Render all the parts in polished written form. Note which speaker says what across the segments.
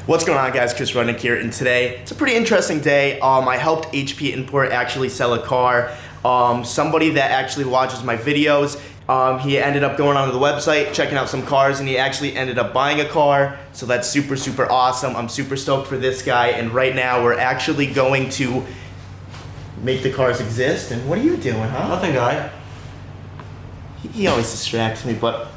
Speaker 1: What's going on, guys? Chris Rudnick here, and today it's a pretty interesting day. I helped HP Import actually sell a car. Somebody that actually watches my videos, he ended up going onto the website, checking out some cars, and he actually ended up buying a car. So that's super, super awesome. I'm super stoked for this guy, and right now we're actually going to make the cars exist. And what are you doing, huh?
Speaker 2: Nothing, guy.
Speaker 1: He always distracts me, but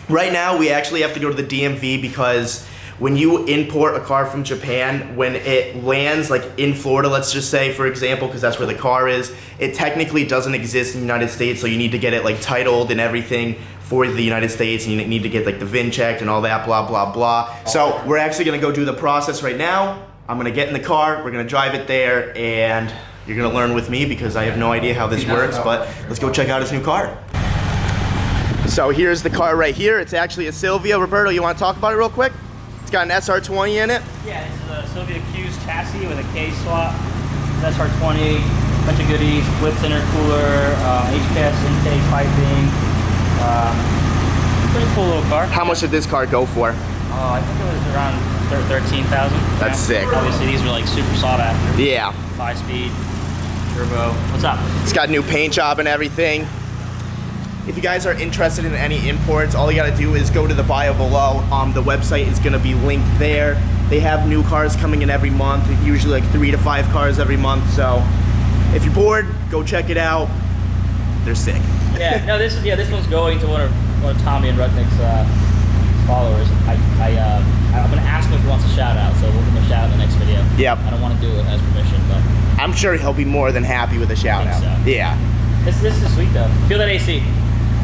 Speaker 1: right now we actually have to go to the DMV because when you import a car from Japan, when it lands like in Florida, let's just say, for example, because that's where the car is, it technically doesn't exist in the United States, so you need to get it like titled and everything for the United States, and you need to get like the VIN checked and all that, blah, blah, blah. So we're actually gonna go do the process right now. I'm gonna get in the car, we're gonna drive it there, and you're gonna learn with me because I have no idea how this works, but let's go check out his new car. So here's the car right here. It's actually a Silvia. Roberto, you wanna talk about it real quick? It's got an SR20 in it.
Speaker 3: Yeah, this is a Silvia Q's chassis with a K swap. It's SR20, bunch of goodies, Blitz intercooler, HKS intake piping. Pretty cool little car.
Speaker 1: How much did this car go for?
Speaker 3: I think it was around 13,000.
Speaker 1: That's sick.
Speaker 3: Obviously, these are like super sought after.
Speaker 1: Yeah.
Speaker 3: 5-speed, turbo. What's up?
Speaker 1: It's got new paint job and everything. If you guys are interested in any imports, all you gotta do is go to the bio below. The website is gonna be linked there. They have new cars coming in every month, usually like 3 to 5 cars every month. So if you're bored, go check it out. They're sick.
Speaker 3: Yeah, no, this one's going to one of Tommy and Rudnick's followers. I'm gonna ask him if he wants a shout out, so we'll give him a shout out in the next video.
Speaker 1: Yep.
Speaker 3: I don't want to do it as permission, but
Speaker 1: I'm sure he'll be more than happy with a shout out.
Speaker 3: So.
Speaker 1: Yeah.
Speaker 3: This is sweet though. Feel that AC.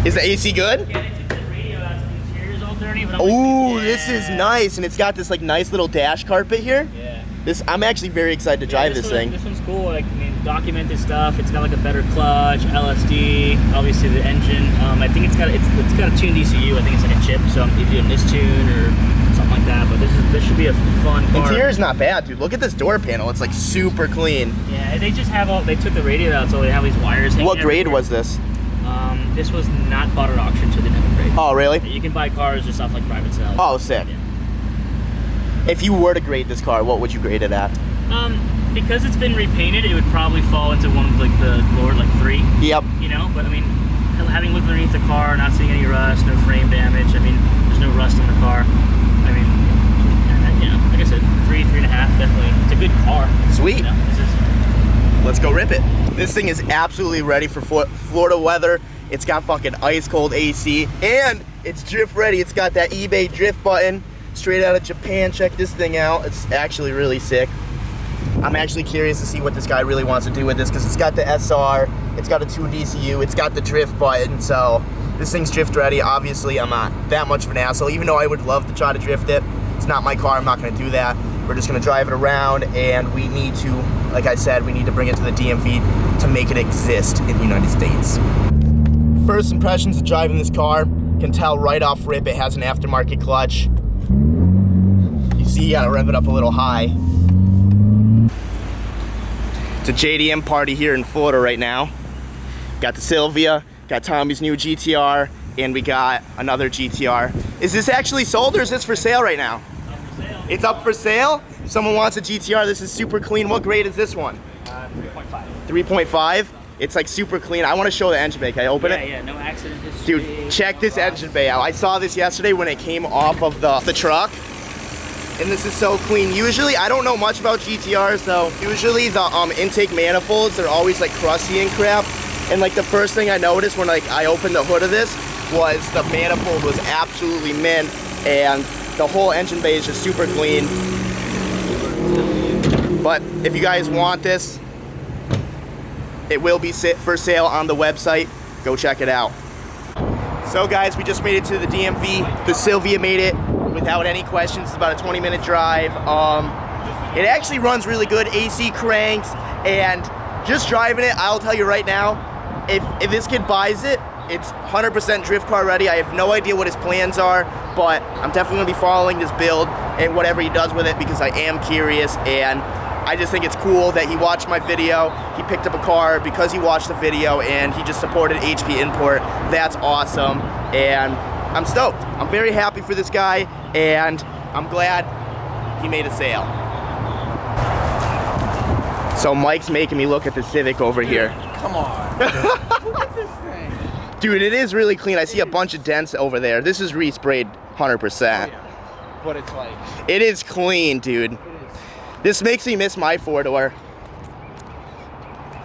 Speaker 1: Is the AC good?
Speaker 3: Yeah, they took the radio out, so the interior's all dirty. But
Speaker 1: Ooh,
Speaker 3: like, yeah.
Speaker 1: This is nice, and it's got this like nice little dash carpet here.
Speaker 3: Yeah.
Speaker 1: I'm actually very excited to drive this thing.
Speaker 3: This one's cool. Like, I mean, documented stuff. It's got like a better clutch, LSD. Obviously the engine. I think it's got a tuned ECU. I think it's like a chip. So I'm either doing this tune or something like that. But this should be a fun car.
Speaker 1: Interior's not bad, dude. Look at this door panel. It's like super clean.
Speaker 3: Yeah, they just have they took the radio out, so they have these wires hanging.
Speaker 1: What grade was this?
Speaker 3: This was not bought at auction, so they didn't have a grade.
Speaker 1: Oh, really?
Speaker 3: You can buy cars just off like private sales.
Speaker 1: Oh, sick.
Speaker 3: Yeah.
Speaker 1: If you were to grade this car, what would you grade it at?
Speaker 3: Because it's been repainted, it would probably fall into one of like the lower like 3.
Speaker 1: Yep.
Speaker 3: You know, but I mean, having looked underneath the car, not seeing any rust, no frame damage. I mean, there's no rust on the car. I mean, you know, like I said, 3.5, definitely. It's a good car.
Speaker 1: Sweet.
Speaker 3: You know,
Speaker 1: Let's go rip it. This thing is absolutely ready for Florida weather. It's got fucking ice cold AC, and it's drift ready. It's got that eBay drift button straight out of Japan. Check this thing out. It's actually really sick. I'm actually curious to see what this guy really wants to do with this because it's got the SR, it's got a tuned ECU, it's got the drift button, so this thing's drift ready. Obviously, I'm not that much of an asshole, even though I would love to try to drift it. It's not my car, I'm not gonna do that. We're just gonna drive it around, and we need to, like I said, we need to bring it to the DMV to make it exist in the United States. First impressions of driving this car, can tell right off rip it has an aftermarket clutch. You see, you gotta rev it up a little high. It's a JDM party here in Florida right now. Got the Silvia, got Tommy's new GTR, and we got another GTR. Is this actually sold or is this for sale right now? It's up for sale? If someone wants a GTR, this is super clean. What grade is this one?
Speaker 3: 3.5.
Speaker 1: 3.5? It's like super clean. I want to show the engine bay. Can I open it?
Speaker 3: Yeah, no accident history.
Speaker 1: Dude, check this engine bay out. I saw this yesterday when it came off of the truck. And this is so clean. Usually, I don't know much about GTRs, so usually the intake manifolds, they're always like crusty and crap. And like the first thing I noticed when like I opened the hood of this was the manifold was absolutely mint, and the whole engine bay is just super clean. But if you guys want this, it will be for sale on the website. Go check it out. So guys, we just made it to the DMV. The Silvia made it without any questions. It's about a 20-minute drive. It actually runs really good, AC cranks, and just driving it, I'll tell you right now, if this kid buys it, it's 100% drift car ready. I have no idea what his plans are, but I'm definitely gonna be following this build and whatever he does with it because I am curious, and I just think it's cool that he watched my video, he picked up a car because he watched the video, and he just supported HP Import. That's awesome, and I'm stoked. I'm very happy for this guy, and I'm glad he made a sale. So Mike's making me look at the Civic over here.
Speaker 2: Come on. Look at this thing.
Speaker 1: Dude, it is really clean. I see a bunch of dents over there. This is resprayed 100%.
Speaker 2: Oh, yeah. But it's like...
Speaker 1: It is clean, dude.
Speaker 2: It is.
Speaker 1: This makes me miss my four-door.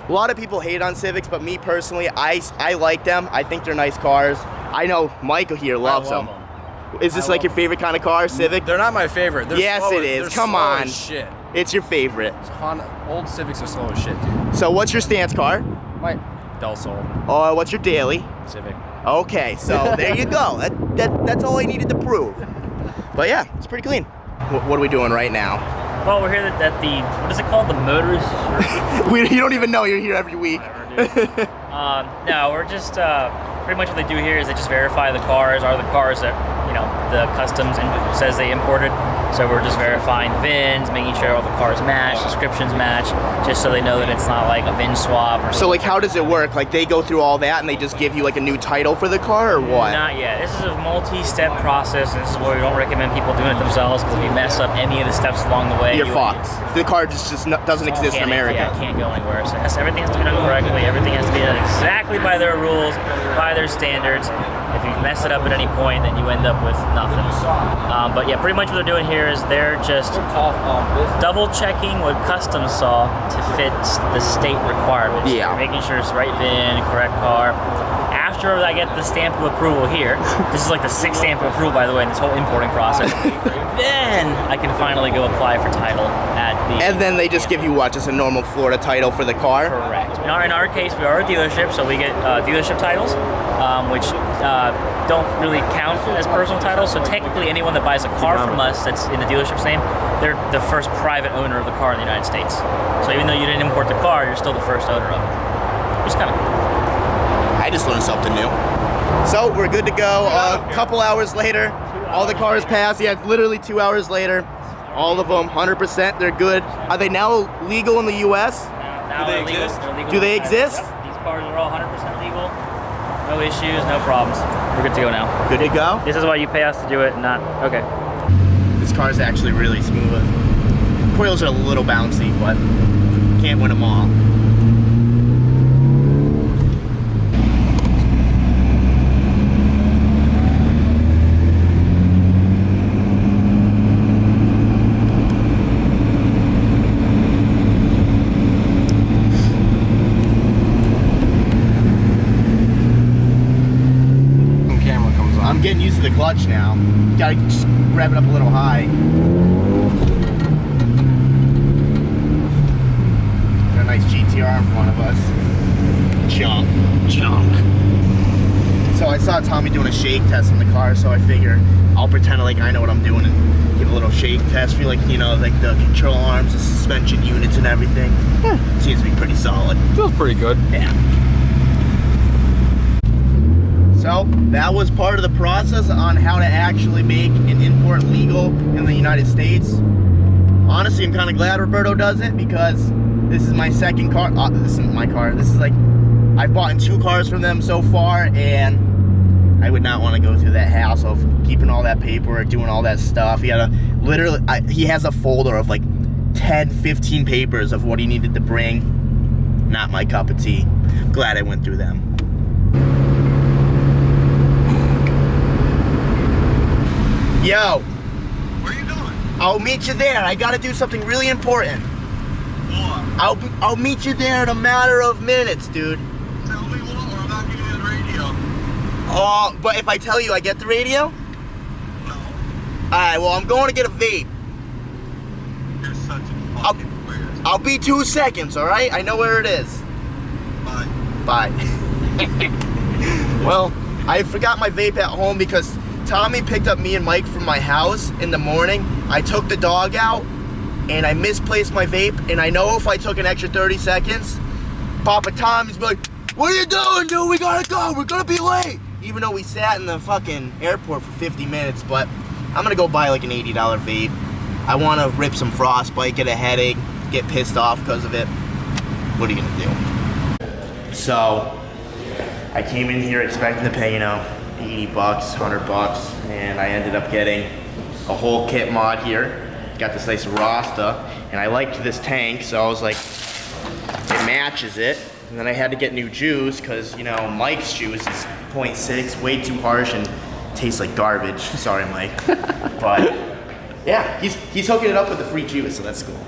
Speaker 1: A lot of people hate on Civics, but me personally, I like them. I think they're nice cars. I know Michael here loves them. Is this like your favorite kind of car, Civic?
Speaker 2: They're not my favorite. They're
Speaker 1: Yes,
Speaker 2: slow,
Speaker 1: it is.
Speaker 2: They're
Speaker 1: Come
Speaker 2: slow
Speaker 1: on.
Speaker 2: as shit.
Speaker 1: It's your favorite.
Speaker 2: Old Civics are slow as shit, dude.
Speaker 1: So what's your stance car?
Speaker 2: My Del Sol.
Speaker 1: What's your daily?
Speaker 2: Civic.
Speaker 1: Okay, so there you go. That's all I needed to prove. But yeah, it's pretty clean. What are we doing right now?
Speaker 3: Well, we're here at the, what is it called? The Motorist?
Speaker 1: You don't even know. You're here every week.
Speaker 3: No, we're just, pretty much what they do here is they just verify the cars are the cars that, you know, the customs says they imported. So we're just verifying the VINs, making sure all the cars match, descriptions match, just so they know that it's not like a VIN swap or something.
Speaker 1: So like how does it work? Like they go through all that and they just give you like a new title for the car or what?
Speaker 3: Not yet. This is a multi-step process, and this is why we don't recommend people doing it themselves, because if you mess up any of the steps along the way,
Speaker 1: You're fucked. The car just doesn't exist in America.
Speaker 3: Yeah, it can't go anywhere. So everything has to be done correctly. Everything has to be done exactly by their rules, by their standards. If you mess it up at any point, then you end up with nothing. But yeah, pretty much what they're doing here is they're just double checking what customs saw to fit the state requirements.
Speaker 1: Yeah.
Speaker 3: Making sure it's the right VIN, correct car. After I get the stamp of approval here, this is like the 6th stamp of approval, by the way, in this whole importing process, then I can finally go apply for title at the...
Speaker 1: And then they just give you what, just a normal Florida title for the car?
Speaker 3: Correct. In our case, we are a dealership, so we get dealership titles, which don't really count as personal titles. So technically, anyone that buys a car from us that's in the dealership's name, they're the first private owner of the car in the United States. So even though you didn't import the car, you're still the first owner of it. It's kind of cool.
Speaker 1: I just learned something new. So we're good to go. A couple hours later, all the cars pass. Yeah, it's literally 2 hours later. All of them, 100%, they're good. Are they now legal in the U.S.?
Speaker 3: Now
Speaker 2: Do they
Speaker 3: they're legal.
Speaker 2: exist?
Speaker 3: They're legal.
Speaker 1: Do they exist?
Speaker 3: Yep. These cars are all 100% legal. No issues, no problems. We're good to go now.
Speaker 1: Good to go?
Speaker 3: This is why you pay us to do it, not... Okay.
Speaker 1: This car is actually really smooth. Coils are a little bouncy, but can't win them all. I'm getting used to the clutch now. Gotta just rev it up a little high. Got a nice GTR in front of us. Junk. So I saw Tommy doing a shake test on the car, so I figure I'll pretend like I know what I'm doing and give a little shake test. Feel like, you know, like the control arms, the suspension units and everything. Seems to be pretty solid.
Speaker 2: Feels pretty good.
Speaker 1: Yeah. So that was part of the process on how to actually make an import legal in the United States. Honestly, I'm kind of glad Roberto does it because this is my second car. This isn't my car. This is like, I've bought 2 cars from them so far, and I would not want to go through that hassle of keeping all that paperwork, doing all that stuff. He had he has a folder of like 10, 15 papers of what he needed to bring. Not my cup of tea. Glad I went through them. Yo.
Speaker 4: Where you going?
Speaker 1: I'll meet you there. I gotta do something really important.
Speaker 4: What?
Speaker 1: I'll meet you there in a matter of minutes, dude.
Speaker 4: Tell me what, or I'm not giving you the radio.
Speaker 1: Oh, but if I tell you I get the radio?
Speaker 4: No.
Speaker 1: Alright, well, I'm going to get a vape.
Speaker 4: You're such a fucking weird.
Speaker 1: I'll be 2 seconds, alright? I know where it is.
Speaker 4: Bye.
Speaker 1: Bye. Well, I forgot my vape at home because Tommy picked up me and Mike from my house in the morning. I took the dog out and I misplaced my vape, and I know if I took an extra 30 seconds, Papa Tommy's like, "What are you doing, dude? We gotta go, we're gonna be late." Even though we sat in the fucking airport for 50 minutes, but I'm gonna go buy like an $80 vape. I wanna rip some frostbite, get a headache, get pissed off because of it. What are you gonna do? So, I came in here expecting to pay, you know, 80 bucks, 100 bucks, and I ended up getting a whole kit mod here. got this nice Rasta, and I liked this tank, so I was like, it matches it. And then I had to get new juice, because, you know, Mike's juice is 0.6, way too harsh, and tastes like garbage. Sorry, Mike. But, yeah, he's hooking it up with the free juice, so that's cool.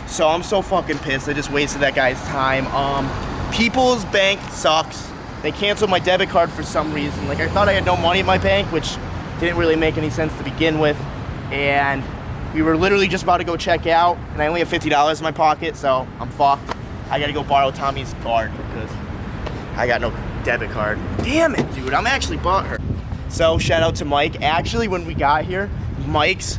Speaker 1: So I'm so fucking pissed. I just wasted that guy's time. People's Bank sucks. They canceled my debit card for some reason. Like, I thought I had no money in my bank, which didn't really make any sense to begin with. And we were literally just about to go check out, and I only have $50 in my pocket, so I'm fucked. I gotta go borrow Tommy's card because I got no debit card. Damn it, dude, I'm actually butthurt. So shout out to Mike. Actually, when we got here, Mike's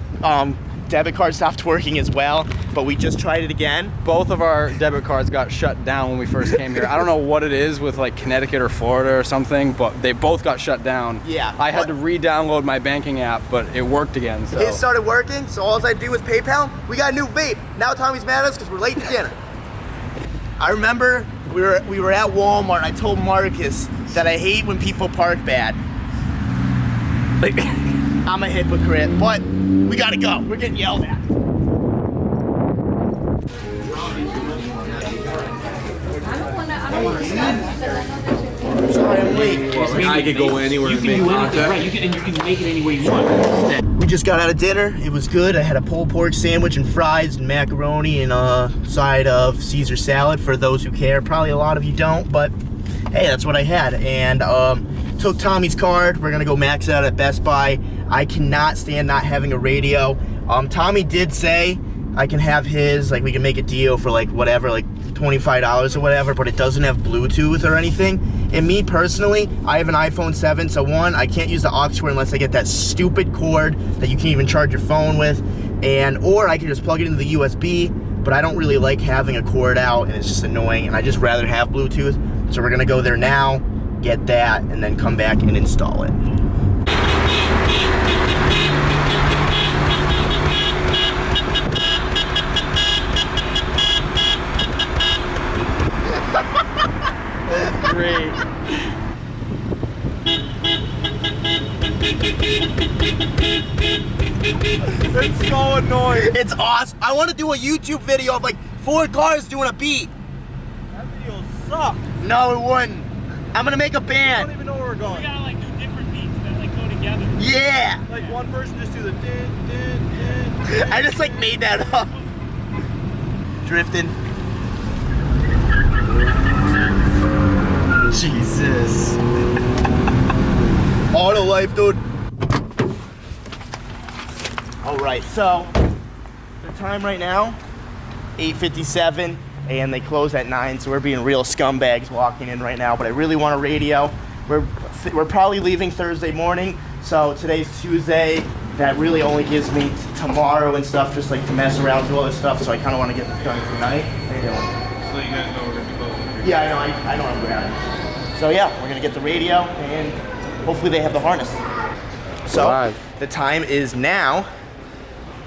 Speaker 1: debit card stopped working as well, but we just tried it again.
Speaker 2: Both of our debit cards got shut down when we first came here. I don't know what it is with like Connecticut or Florida or something, but they both got shut down.
Speaker 1: Yeah.
Speaker 2: I had to re-download my banking app, but it worked again. So.
Speaker 1: It started working, so all I do was PayPal. We got a new vape. Now Tommy's mad at us because we're late to dinner. I remember we were at Walmart and I told Marcus that I hate when people park bad. Like, I'm a hypocrite, but we gotta go. We're getting yelled at. Sorry, I'm late.
Speaker 5: I could go anywhere and make contact.
Speaker 3: Right, you can make it any way you want.
Speaker 1: We just got out of dinner. It was good. I had a pulled pork sandwich and fries and macaroni and a side of Caesar salad for those who care. Probably a lot of you don't, but hey, that's what I had. And took Tommy's card. We're gonna go max it out at Best Buy. I cannot stand not having a radio. Tommy did say I can have his, like we can make a deal for like whatever, like $25 or whatever, but it doesn't have Bluetooth or anything. And me personally, I have an iPhone 7, so one, I can't use the aux cord unless I get that stupid cord that you can't even charge your phone with, or I can just plug it into the USB, but I don't really like having a cord out, and it's just annoying, and I just rather have Bluetooth. So we're gonna go there now, get that, and then come back and install it.
Speaker 2: Great.
Speaker 1: It's so annoying. It's awesome. I want to do a YouTube video of like 4 cars doing a beat.
Speaker 5: That video sucked.
Speaker 1: No, it wouldn't. I'm gonna make a
Speaker 5: I
Speaker 1: band.
Speaker 5: don't even know where we're going.
Speaker 3: We gotta like do different beats that like go together.
Speaker 1: Yeah.
Speaker 5: Like one person just do the din, din, din.
Speaker 1: I just like made that up. Drifting. Jesus. Auto life, dude. Alright, so the time right now, 8:57, and they close at 9, so we're being real scumbags walking in right now, but I really want a radio. We're probably leaving Thursday morning, so today's Tuesday. That really only gives me tomorrow and stuff, just like to mess around, do other stuff, so I kind of want to get this done tonight. How you doing?
Speaker 5: So you guys know we're gonna be closing.
Speaker 1: Yeah, I know I'm grabbing. So yeah, we're gonna get the radio, and hopefully they have the harness. So
Speaker 2: Right.
Speaker 1: The time is now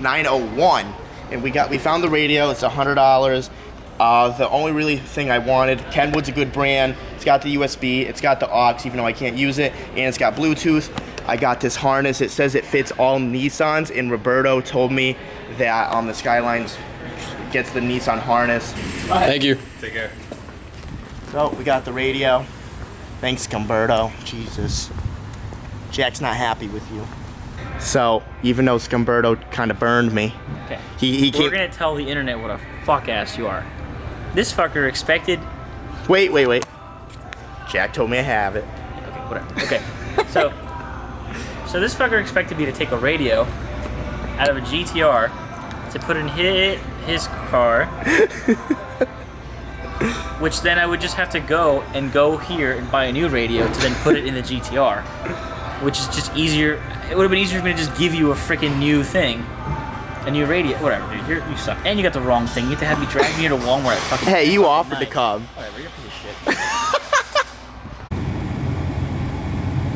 Speaker 1: 9:01, and we found the radio. It's $100. The only really thing I wanted, Kenwood's a good brand. It's got the USB, it's got the aux, even though I can't use it, and it's got Bluetooth. I got this harness. It says it fits all Nissans, and Roberto told me that the Skylines gets the Nissan harness.
Speaker 2: Thank you.
Speaker 5: Take care.
Speaker 1: So we got the radio. Thanks, Scumberto. Jesus. Jack's not happy with you. So, even though Scumberto kind of burned me,
Speaker 3: Okay.
Speaker 1: he
Speaker 3: We're
Speaker 1: came...
Speaker 3: gonna tell the internet what a fuck ass you are. This fucker expected.
Speaker 1: Wait. Jack told me I have it.
Speaker 3: Okay, whatever. Okay. So this fucker expected me to take a radio out of a GTR to put in his car, which then I would just have to go here and buy a new radio to then put it in the GTR, which is just easier. It would have been easier for me to just give you a freaking new thing, a new radio. Whatever, dude. You suck. And you got the wrong thing. You have to have me drag me here to Walmart at fucking.
Speaker 1: Hey, you offered to
Speaker 3: night.
Speaker 1: come.
Speaker 3: Whatever, you're a piece of shit.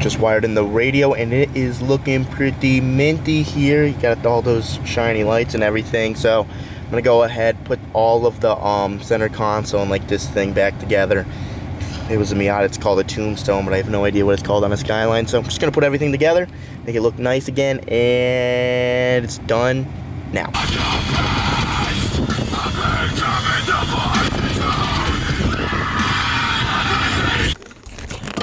Speaker 1: Just wired in the radio, and it is looking pretty minty here. You got all those shiny lights and everything. So I'm gonna go ahead, put all of the center console and like this thing back together. It was a Miata, it's called a Tombstone, but I have no idea what it's called on a Skyline. So I'm just gonna put everything together, make it look nice again, and it's done. now.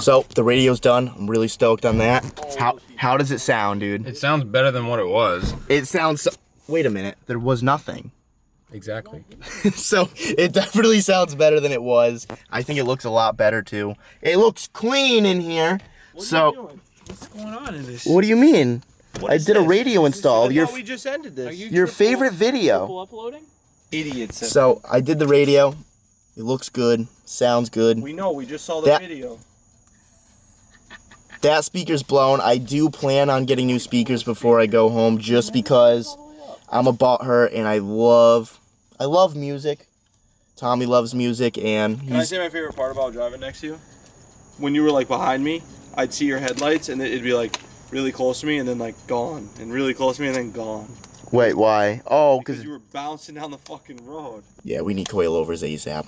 Speaker 1: So the radio's done. I'm really stoked on that. How does it sound, dude?
Speaker 2: It sounds better than what it was.
Speaker 1: It sounds so, wait a minute, there was nothing.
Speaker 2: Exactly.
Speaker 1: So it definitely sounds better than it was. I think it looks a lot better too. It looks clean in here. What's
Speaker 5: going on in this?
Speaker 1: What do you mean? I did a radio install.
Speaker 5: We just ended this.
Speaker 1: Your favorite video.
Speaker 3: Uploading?
Speaker 5: Idiots.
Speaker 1: So I did the radio. It looks good. Sounds good.
Speaker 5: We know. We just saw the video.
Speaker 1: That speaker's blown. I do plan on getting new speakers before I go home, just because I'm a butthurt and I love music. Tommy loves music, and
Speaker 5: Can I say my favorite part about driving next to you? When you were like behind me, I'd see your headlights and it'd be like really close to me and then like gone, and really close to me and then gone.
Speaker 1: Wait, why? Oh,
Speaker 5: Because you were bouncing down the fucking road.
Speaker 1: yeah, we need coilovers ASAP.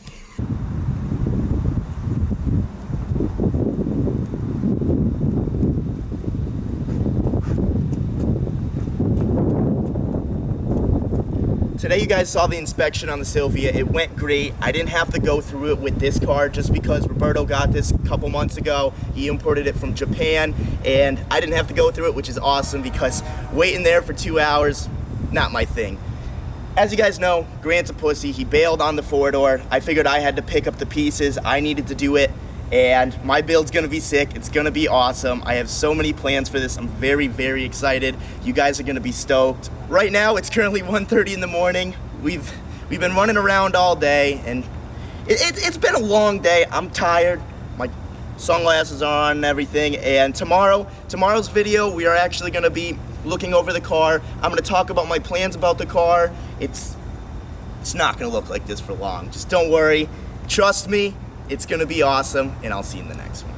Speaker 1: Today you guys saw the inspection on the Silvia. It went great. I didn't have to go through it with this car just because Roberto got this a couple months ago. He imported it from Japan and I didn't have to go through it, which is awesome because waiting there for 2 hours, not my thing. As you guys know, Grant's a pussy. He bailed on the 4-door. I figured I had to pick up the pieces. I needed to do it. And my build's gonna be sick. It's gonna be awesome. I have so many plans for this. I'm very, very excited. You guys are gonna be stoked. Right now, it's currently 1:30 in the morning. We've been running around all day, and it's been a long day. I'm tired. My sunglasses are on and everything. And tomorrow's video, we are actually gonna be looking over the car. I'm gonna talk about my plans about the car. It's not gonna look like this for long. Just don't worry. Trust me. It's gonna be awesome, and I'll see you in the next one.